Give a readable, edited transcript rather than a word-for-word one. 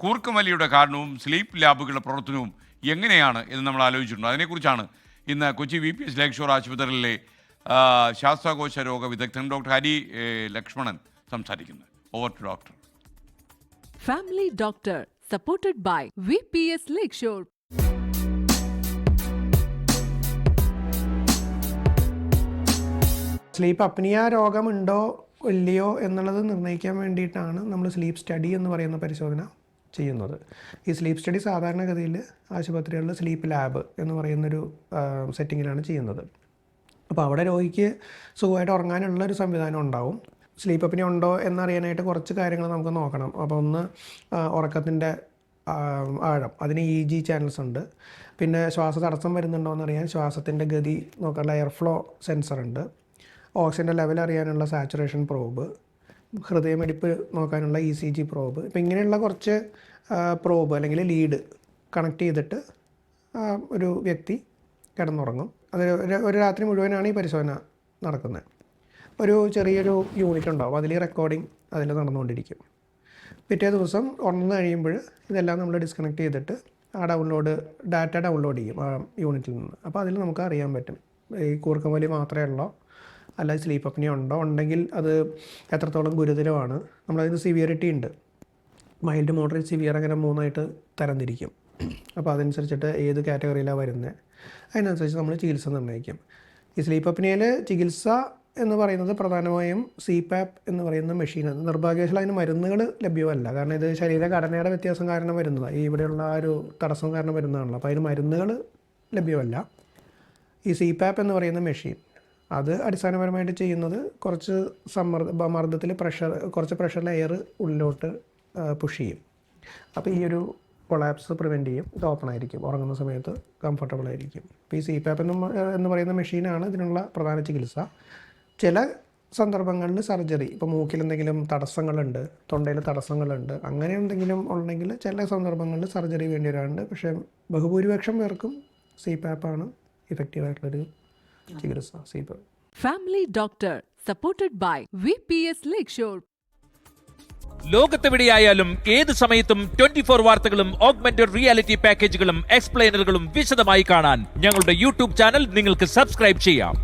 കൂർക്കമലിയുടെ കാരണവും സ്ലീപ്പ് ലാബുകളുടെ പ്രവർത്തനവും എങ്ങനെയാണ് എന്ന് നമ്മൾ ആലോചിച്ചിട്ടുണ്ട്. അതിനെക്കുറിച്ചാണ് ഇന്ന് കൊച്ചി VPS ലേക്ക് ഷോർ ആശുപത്രിയിലെ ശ്വാസകോശ രോഗ വിദഗ്ധൻ ഡോക്ടർ ഹരി ലക്ഷ്മണൻ സംസാരിക്കുന്നത്. Over to doctor. Family Doctor, supported by VPS Lakeshore. Sleep apnoea രോഗമുണ്ടോ ഇല്ലയോ എന്നുള്ളത് നിർണ്ണയിക്കാൻ വേണ്ടിയിട്ടാണ് നമ്മൾ സ്ലീപ്പ് സ്റ്റഡി എന്ന് പറയുന്ന പരിശോധന ചെയ്യുന്നത്. ഈ സ്ലീപ്പ് സ്റ്റഡി സാധാരണഗതിയിൽ ആശുപത്രികളിൽ സ്ലീപ്പ് ലാബ് എന്ന് പറയുന്നൊരു സെറ്റിങ്ങിലാണ് ചെയ്യുന്നത്. അപ്പോൾ അവിടെ രോഗിക്ക് സുഖമായിട്ട് ഉറങ്ങാനുള്ളൊരു സംവിധാനം ഉണ്ടാവും. സ്ലീപ്പ് അപ്നിയ ഉണ്ടോ എന്നറിയാനായിട്ട് കുറച്ച് കാര്യങ്ങൾ നമുക്ക് നോക്കണം. അപ്പോൾ ഒന്ന് ഉറക്കത്തിൻ്റെ ആഴം, അതിന് EG ചാനൽസ് ഉണ്ട്. പിന്നെ ശ്വാസ തടസ്സം വരുന്നുണ്ടോ എന്നറിയാൻ ശ്വാസത്തിൻ്റെ ഗതി നോക്കാനുള്ള എയർ ഫ്ലോ സെൻസർ ഉണ്ട്. ഓക്സിജൻ്റെ ലെവൽ അറിയാനുള്ള സാച്ചുറേഷൻ പ്രോബ്, ഹൃദയമിടിപ്പ് നോക്കാനുള്ള ECG പ്രോബ്. ഇപ്പം ഇങ്ങനെയുള്ള കുറച്ച് പ്രോബ് അല്ലെങ്കിൽ ലീഡ് കണക്ട് ചെയ്തിട്ട് ഒരു വ്യക്തി കിടന്നുറങ്ങും. അത് ഒരു രാത്രി മുഴുവനാണ് ഈ പരിശോധന നടക്കുന്നത്. ഒരു ചെറിയൊരു യൂണിറ്റ് ഉണ്ടാവും, അതിൽ റെക്കോർഡിങ് അതിൽ നടന്നുകൊണ്ടിരിക്കും. പിറ്റേ ദിവസം ഉണർന്നു കഴിയുമ്പോൾ ഇതെല്ലാം നമ്മൾ ഡിസ്കണക്ട് ചെയ്തിട്ട് ഡാറ്റ ഡൗൺലോഡ് ചെയ്യും ആ യൂണിറ്റിൽ നിന്ന്. അപ്പോൾ അതിൽ നമുക്ക് അറിയാൻ പറ്റും ഈ കൂർക്കമലി മാത്രമേ ഉള്ളോ അല്ല സ്ലീപ്പ് അപ്നിയ ഉണ്ടെങ്കിൽ അത് എത്രത്തോളം ഗുരുതരമാണ്. നമ്മളതിന് സിവിയറിറ്റി ഉണ്ട്, മൈൽഡ്, മോഡറേറ്റ്, സിവിയർ അങ്ങനെ 3ആയിട്ട് തരംതിരിക്കും. അപ്പോൾ അതനുസരിച്ചിട്ട് ഏത് കാറ്റഗറിയിലാണ് വരുന്നത് അതിനനുസരിച്ച് നമ്മൾ ചികിത്സ നിർണ്ണയിക്കും. ഈ സ്ലീപ്പ് അപ്നിയയിൽ ചികിത്സ എന്ന് പറയുന്നത് പ്രധാനമായും CPAP എന്ന് പറയുന്ന മെഷീനാണ്. നിർഭാഗ്യവശാൽ അതിന് മരുന്നുകൾ ലഭ്യമല്ല. കാരണം ഇത് ശരീരഘടനയുടെ വ്യത്യാസം കാരണം വരുന്നതാണ്, ഈ ഇവിടെയുള്ള ആ ഒരു തടസ്സം കാരണം വരുന്നതാണല്ലോ. അപ്പോൾ അതിന് മരുന്നുകൾ ലഭ്യമല്ല. ഈ CPAP എന്ന് പറയുന്ന മെഷീൻ അത് അടിസ്ഥാനപരമായിട്ട് ചെയ്യുന്നത് കുറച്ച് മർദ്ദത്തിൽ കുറച്ച് പ്രഷറിൽ എയർ ഉള്ളിലോട്ട് പുഷ് ചെയ്യും. അപ്പോൾ ഈ ഒരു കൊളാപ്സ് പ്രിവെൻറ്റ് ചെയ്യും. ഇത് ഓപ്പൺ ആയിരിക്കും, ഉറങ്ങുന്ന സമയത്ത് കംഫർട്ടബിൾ ആയിരിക്കും. അപ്പോൾ ഈ CPAP എന്ന് പറയുന്ന മെഷീനാണ് ഇതിനുള്ള പ്രധാന ചികിത്സ. ചില സന്ദർഭങ്ങളിൽ സർജറി, ഇപ്പോൾ മൂക്കിൽ എന്തെങ്കിലും തടസ്സങ്ങളുണ്ട്, തൊണ്ടയിൽ തടസ്സങ്ങളുണ്ട്, അങ്ങനെ എന്തെങ്കിലും ഉണ്ടെങ്കിൽ ചില സന്ദർഭങ്ങളിൽ സർജറി വേണ്ടി വരാറുണ്ട്. പക്ഷേ ബഹുഭൂരിപക്ഷം പേർക്കും CPAP ആണ് ഇഫക്റ്റീവായിട്ടുള്ളൊരു ചികിത്സ. CPAP. Family Doctor, supported by VPS Lakeshore. ലോകത്തെവിടെയായാലും ഏത് സമയത്തും 24 വാർത്തകളും ഓഗ്മെന്റഡ് റിയാലിറ്റി പാക്കേജുകളും എക്സ്പ്ലെയിനറുകളും വിശദമായി കാണാൻ ഞങ്ങളുടെ YouTube ചാനൽ നിങ്ങൾക്ക് സബ്സ്ക്രൈബ് ചെയ്യാം.